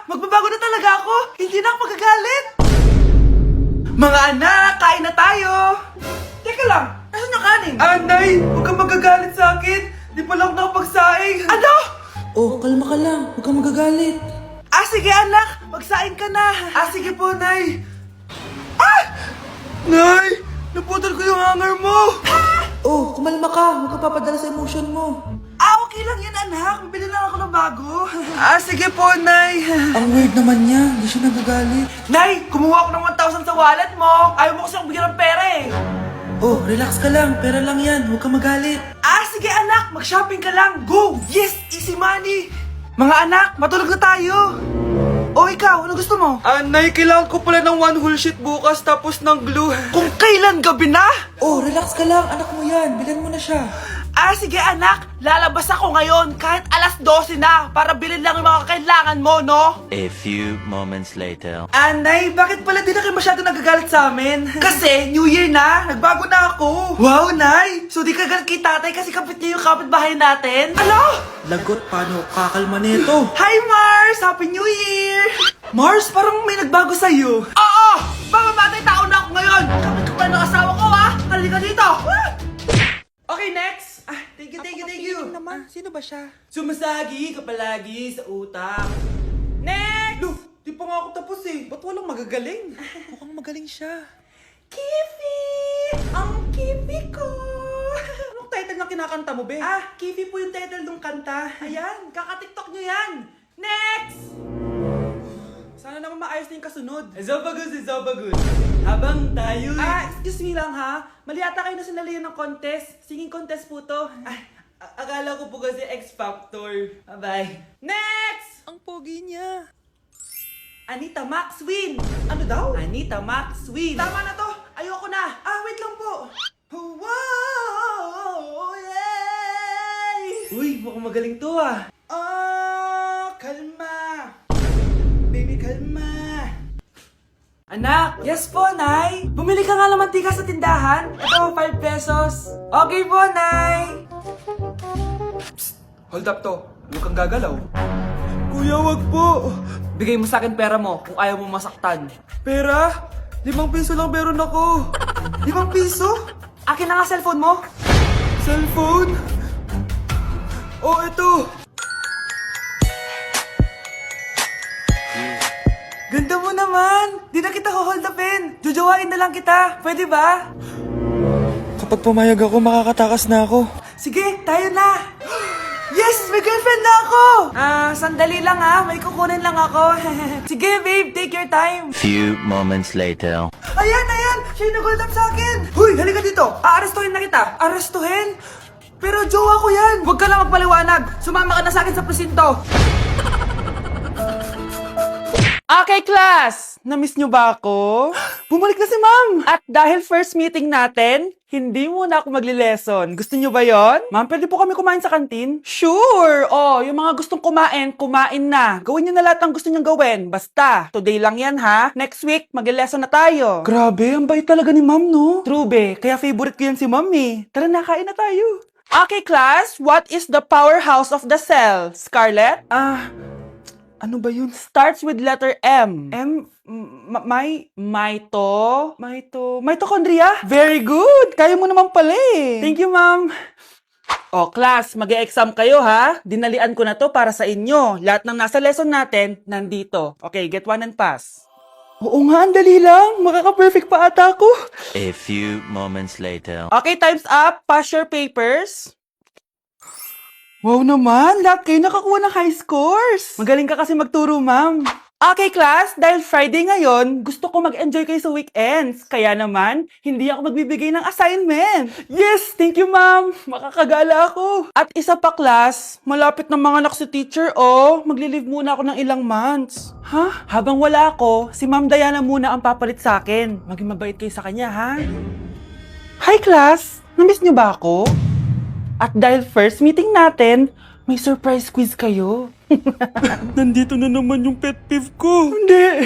Magbabago na talaga ako! Hindi na ako magagalit! Mga anak, kain na tayo! Teka lang, nasan yung kanin? Nay! Huwag kang magagalit sa akin! Di pa lang nakapagsaing! Ano? Oh, kalma ka lang. Huwag kang magagalit. Sige anak! Magsaing ka na! Sige po, Nay! Nay! Naputol ko yung hanger mo! Oh, kumalma ka. Huwag ka papadala sa emotion mo. Okay lang yan, anak. Bibili lang ako ng bago. Sige po, Nay. Ang weird naman niya. Hindi siya nagagalit. Nay, kumuha ako ng 1,000 sa wallet mo. Ayaw mo kasi akong bigyan ng pera eh. Oh, relax ka lang. Pera lang yan. Huwag kang magalit. Sige anak, mag-shopping ka lang. Go! Yes, easy money. Mga anak, matulog na tayo. Ikaw, ano gusto mo? Nay, kailangan ko pala ng one whole sheet bukas tapos ng glue. Kung kailan gabi na? Oh, relax ka lang. Anak mo yan. Bilan mo na siya. Sige anak, lalabas ako ngayon kahit alas 12 na para bilhin lang yung mga kailangan mo, no? A few moments later. Nay, bakit pala di na kayo masyado nagagalit sa amin? Kasi, New Year na, nagbago na ako. Wow, Nay! So di ka galit kay tatay kasi kapit niya yung kapitbahay natin? Ano? Lagot, paano kakalma nito? Hi, Mars! Happy New Year! Mars, parang may nagbago sa'yo. Oo! Baka matay tao na ako ngayon! Kapit ko pa ng asawa ko, ha? Halika dito! Okay, next! Thank you. naman. Sino ba siya? Sumasagi ka palagi sa utak. Next! Di pa nga ako tapos eh. Ba't walang magagaling? Mukhang magaling siya. Kifi! Ang Kifi ko! Anong title ng kinakanta mo, be? Kifi po yung title ng kanta. Ayan, kaka-tiktok nyo yan. Next! Sana naman maayos na yung kasunod. Zobagood. Habang tayo... excuse me lang ha. Mali ata kayo na sinalihan ng contest. Singing contest po to. Akala ko po kasi X Factor. Bye-bye. Next! Ang pogi niya. Anita Max win! Ano daw? Anita Max win! Tama na to! Ayoko na! Wait lang po! Wow! Yay! Uy, mukhang magaling to kalma! Baby, kalma! Anak! Yes po, Nay! Bumili ka nga ng mantika sa tindahan. Ito, 5 pesos. Okay po, Nay! Psst! Hold up to. Huwag kang gagalaw. Kuya, wag po. Bigay mo sa akin pera mo kung ayaw mo masaktan. Pera? 5 piso lang meron ako. 5 piso? Akin na nga cellphone mo. Cellphone? Ito. Ganda mo naman. Di na kita hold upin. Jojowain na lang kita. Pwede ba? Kapag pumayag ako, makakatakas na ako. Sige, tayo na. Yes! May girlfriend na ako! Sandali lang May kukunin lang ako. Sige, babe. Take your time. Few moments later. Ayan! Siya yung nag-hold up sa akin. Huy, halika dito. Aarestuhin na kita. Arestuhin? Pero jowa ko yan. Huwag ka lang magpaliwanag. Sumama ka na sa akin sa presinto. Okay, class! Na-miss nyo ba ako? Bumalik na si ma'am! At dahil first meeting natin, hindi muna ako magli-lesson. Gusto nyo ba yon? Ma'am, pwede po kami kumain sa kantin? Sure! Yung mga gustong kumain, kumain na. Gawin nyo na lahat ng gusto nyong gawin. Basta, today lang yan ha. Next week, magli-lesson na tayo. Grabe, ang bait talaga ni ma'am, no? True, be. Kaya favorite ko yan si ma'am eh. Tara na, kain na tayo. Okay, class. What is the powerhouse of the cell? Scarlett? Ano ba yun? Starts with letter M. Mitochondria? Very good! Kaya mo naman pala eh. Thank you, ma'am. Class, mag-e-exam kayo ha. Dinalian ko na to para sa inyo. Lahat ng nasa lesson natin, nandito. Okay, get 1 and pass. Oo nga, ang dali lang. Makaka-perfect pa ata ako. A few moments later. Okay, time's up. Pass your papers. Wow naman, lahat kayo nakakuha ng high scores. Magaling ka kasi magturo, ma'am. Okay, class, dahil Friday ngayon, gusto ko mag-enjoy kayo sa weekends. Kaya naman, hindi ako magbibigay ng assignment. Yes, thank you, ma'am. Makakagala ako. At isa pa, class, malapit na mga anak si teacher, magli-leave muna ako ng ilang months. Ha? Habang wala ako, si Ma'am Diana muna ang papalit sa akin. Maging mabait kayo sa kanya, ha? Hi, class. Namiss niyo ba ako? At dahil first meeting natin, may surprise quiz kayo. Nandito na naman yung pet peeve ko. Hindi!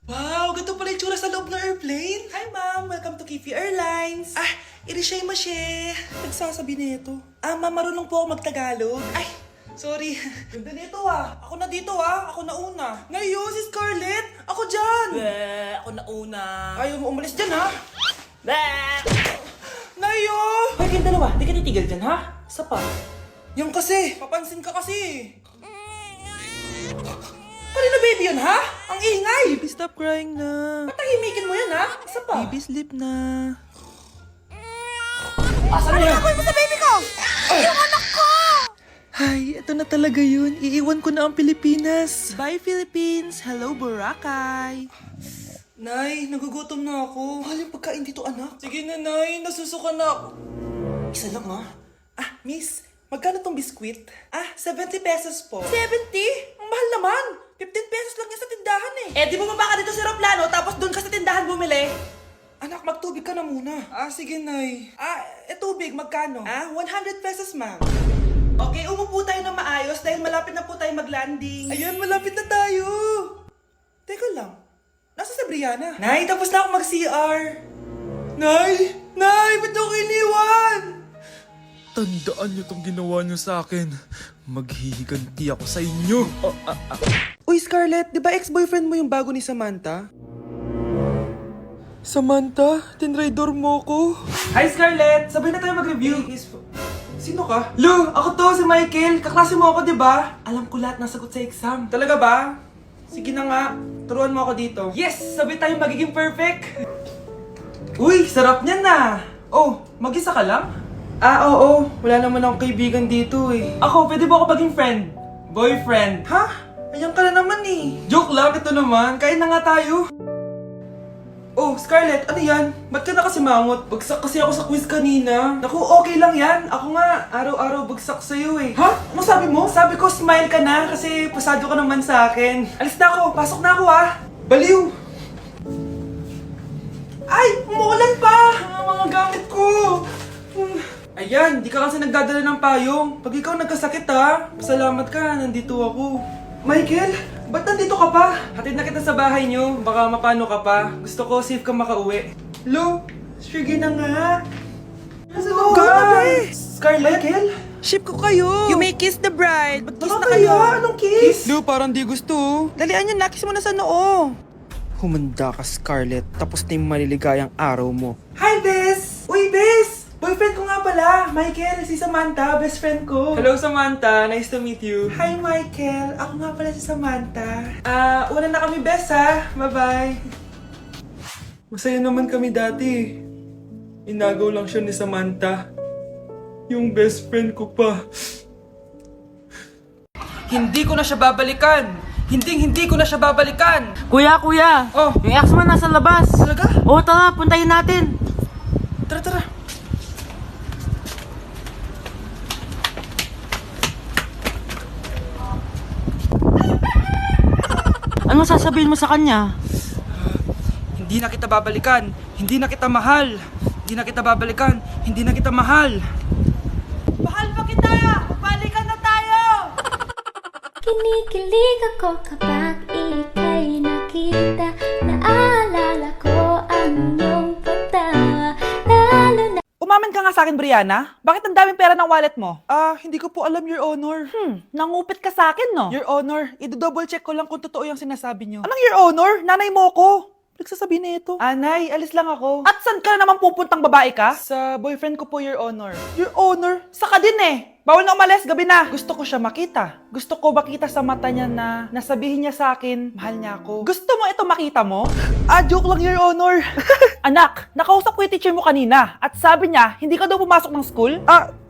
Wow, ganito pala yung tsura sa loob ng airplane. Hi ma'am, welcome to Kifi Airlines. Irishay mashe. Nagsasabi nito. Ma'am, marunong po ako magtagalog. Sorry. Ganda nito ah. Ako na dito ah. Ako na una. Ngayon, si Scarlett. Ako dyan. Ako na una. Ayaw mo umalis dyan ha. Nayo! Hoy, kayong dalawa, di ka titigil dyan, ha? Isa pa. Yung kasi. Papansin ka kasi. Kanina baby yun ha? Ang ingay. Baby, stop crying na. Patahimikin mo yan ha? Isa pa. Baby, sleep na. Asan na yan? Gagawin mo sa baby ko! Yung anak ko! Ay, ito na talaga yun. Iiwan ko na ang Pilipinas. Bye, Philippines. Hello, Boracay. Nay, nagugutom na ako. Mahal yung pagkain dito, anak. Sige na, Nay. Nasusuka na ako. Isa lang, ha? Miss, magkano tong biskwit? 70 pesos po. 70? Ang mahal naman. 15 pesos lang yan sa tindahan eh. Eh, di bumaba ka dito sa aeroplano, tapos doon ka sa tindahan bumili. Anak, magtubig ka na muna. Sige, Nay. Tubig, magkano? 100 pesos, ma'am. Okay, umupo tayo ng maayos dahil malapit na po tayo mag-landing. Ayan, malapit na tayo. Teka lang. Nasa si Brianna? Nay, tapos na ako mag-CR. Nay! Nay! Ba't ako iniwan? Tandaan niyo tong ginawa niyo sa akin. Maghihiganti ako sa inyo. Uy, Scarlett, di ba ex-boyfriend mo yung bago ni Samantha? Samantha, tinraidor mo ko. Hi, Scarlett! Sabay na tayo mag-review. Sino ka? Lu, ako to, si Michael. Kaklase mo ako, di ba? Alam ko lahat ng sagot sa exam. Talaga ba? Sige na nga, turuan mo ako dito. Yes! Sabay tayo magiging perfect! Uy, sarap niyan na! Oh, mag-isa ka lang? Oo. Wala naman akong kaibigan dito eh. Ako, pwede ba ako maging friend? Boyfriend? Ha? Ayan ka na naman eh. Joke lang, ito naman. Kain na nga tayo. Oh, Scarlett, ano yan? Ba't ka na kasi mangot? Bagsak kasi ako sa quiz kanina. Naku, okay lang yan. Ako nga, araw-araw bagsak sa'yo eh. Ha? Ano sabi mo? Sabi ko, smile ka na kasi pasado ka naman sa akin. Alis na ako, pasok na ako ah. Baliw! Ay, umuulan pa! Ang mga gamit ko! Ayan, di ka kasi nagdadala ng payong. Pag ikaw nagkasakit ha, pasalamat ka, nandito ako. Michael, ba't nandito ka pa? Hatid na kita sa bahay niyo, baka mapano ka pa. Gusto ko safe ka makauwi. Lo, sige na nga. Nasa loob ka? Scarlett? Michael? Ship ko kayo. You may kiss the bride. Mag-kiss Baka na kayo. kaya? Anong kiss? Lu, parang di gusto. Dalian nyo, nakis mo na sa noo. Humanda ka, Scarlett. Tapos na yung maliligayang araw mo. Hi, Bes! Uy, Bes! Boyfriend ko nga pala, Michael, si Samantha, best friend ko. Hello, Samantha. Nice to meet you. Hi, Michael. Ako nga pala si Samantha. Una na kami, Bes, ha? Bye-bye. Masaya naman kami dati. Inagaw lang siya ni Samantha. Yung best friend ko pa. Hindi ko na siya babalikan. Hindi ko na siya babalikan. Kuya! Oh. Yung ex mo nasa labas. Talaga? Oo, tara, puntayin natin. Tara. Ano sasabihin mo sa kanya? Hindi na kita babalikan. Hindi na kita mahal. Hindi na kita babalikan. Hindi na kita mahal. Mahal pa kita! Balikan na tayo! Kinikilig ako kapag ika'y nakita. Naalala ko ang iyong pagtawa. Lalo na Umamin ka nga sa akin, Brianna. Bakit ang daming pera ng wallet mo? Hindi ko po alam, Your Honor. Nangupit ka sa akin, no? Your Honor, i-double check ko lang kung totoo yung sinasabi niyo. Anong your honor? Nanay mo ko. Nagsasabi na ito? Anay, alis lang ako. At saan ka na naman pupuntang babae ka? Sa boyfriend ko po, Your Honor. Your honor? Saka din eh. Bawal na umalis, gabi na. Gusto ko siya makita. Gusto ko makita sa mata niya na nasabihin niya sa akin, mahal niya ako. Gusto mo ito makita mo? Joke lang, Your Honor. Anak, nakausap ko yung teacher mo kanina at sabi niya, hindi ka daw pumasok ng school?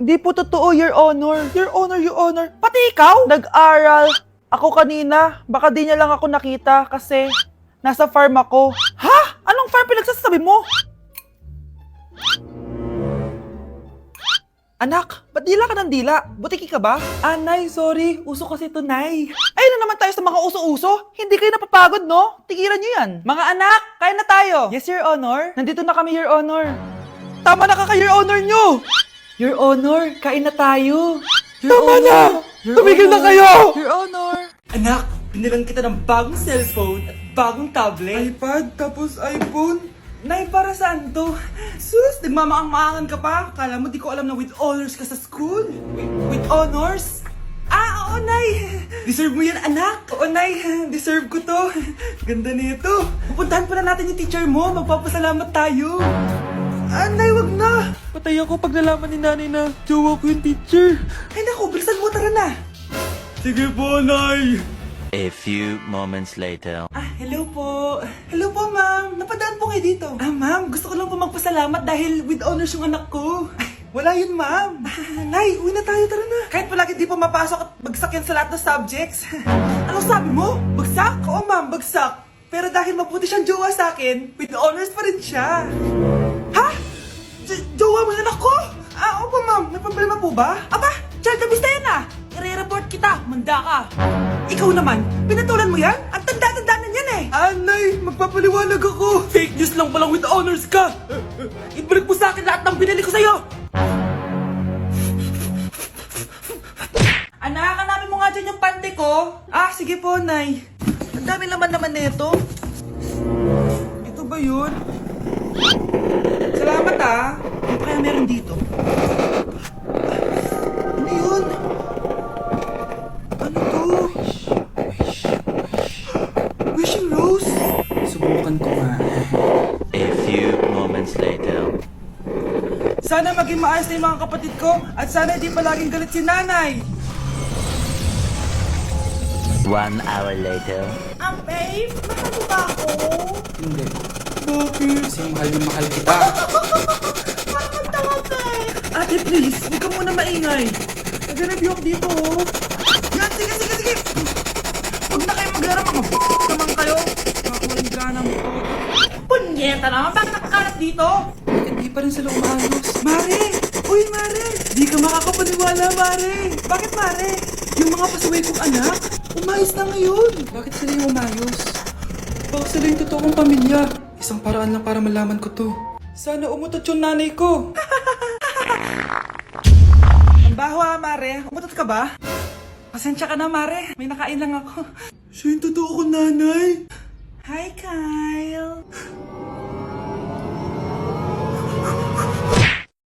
Di po totoo, Your Honor. Your Honor. Pati ikaw? Nag-aral ako kanina. Baka di niya lang ako nakita kasi nasa farm ako. Ha? Anong farm pinagsasabi mo? Anak, ba't dila ka ng dila? Butiki ka ba? Nay, sorry. Uso kasi to, Nay. Ayun na naman tayo sa mga uso-uso. Hindi kayo napapagod, no? Tigilan niyo yan. Mga anak, kain na tayo. Yes, Your Honor. Nandito na kami, Your Honor. Tama na Your honor nyo. Your Honor, kain na tayo. Tama na! Tumigil na kayo! Your Honor. Anak, binilang kita ng bagong cellphone at bagong tablet. iPad, tapos iPhone. Nay, para saan to? Sus, nagmamaang-maangan ka pa? Kala mo di ko alam na with honors ka sa school? With honors? Oo Oo, Nay. Deserve mo yan, anak. Oo, Nay. Deserve ko to. Ganda nito. Pupuntahan pa na natin yung teacher mo. Magpapasalamat tayo. Nay, wag na. Patay ako pag nalaman ni nanay na jowa ko yung teacher. Ay, naku, bilisan mo. Tara na. Sige po, Nay. A few moments later. Hello po. Hello po, ma'am. Napadaan po kayo dito. Ma'am, gusto ko lang po magpasalamat dahil with honors yung anak ko. Ay, wala yun, ma'am. Nay, uwi na tayo. Tara na. Kahit palagi di pa mapasok at bagsak yan sa lahat ng subjects. Anong sabi mo? Bagsak? Oo, ma'am, bagsak. Pero dahil mabuti siyang jowa sa akin, with honors pa rin siya. Ha? Jowa mo yung anak ko? Opo, ma'am. May problema po ba? Aba, child abuse na yan I-report kita. Manda ka. Ikaw naman, pinatulan mo yan? Ang tanda-tanda na yan Nay, magpapaliwanag ako. Fake news lang palang with honors ka. Ibalik mo sa akin lahat ng binili ko sa'yo. Anak, hanapin mo nga dyan yung pante ko. Sige po, Nay. Ang dami naman nito. Ito ba yun? Salamat Ano kaya meron dito? Ano yun? Ano to? Wishing Rose? Subukan ko nga. A few moments later. Sana maging maayos na yung mga kapatid ko at sana hindi palaging galit si nanay. 1 hour later. Babe, mahal mo ba ako? Hindi. Bakit? Kasi mahal kita. Bakit tawa ka Ate, please, huwag ka muna maingay. Nag-review ako dito, Yan, sige. Huwag na kayo mag-arap, mga naman kayo. Makakulang ka ng punyeta naman, bakit nakakalat dito? Hindi pa rin sila umaayos. Mare! Uy, Mare! Di ka makakapaniwala, Mare! Bakit, Mare? Yung mga pasaway kong anak, umayos na ngayon. Bakit sila yung umayos? Baka sila yung totoong pamilya. Isang paraan lang para malaman ko to. Sana umutot yung nanay ko. Ang baho Mare. Umutot ka ba? Pasensya ka na, Mare. May nakain lang ako. Siya yung totoo ko, nanay. Hi, Kyle.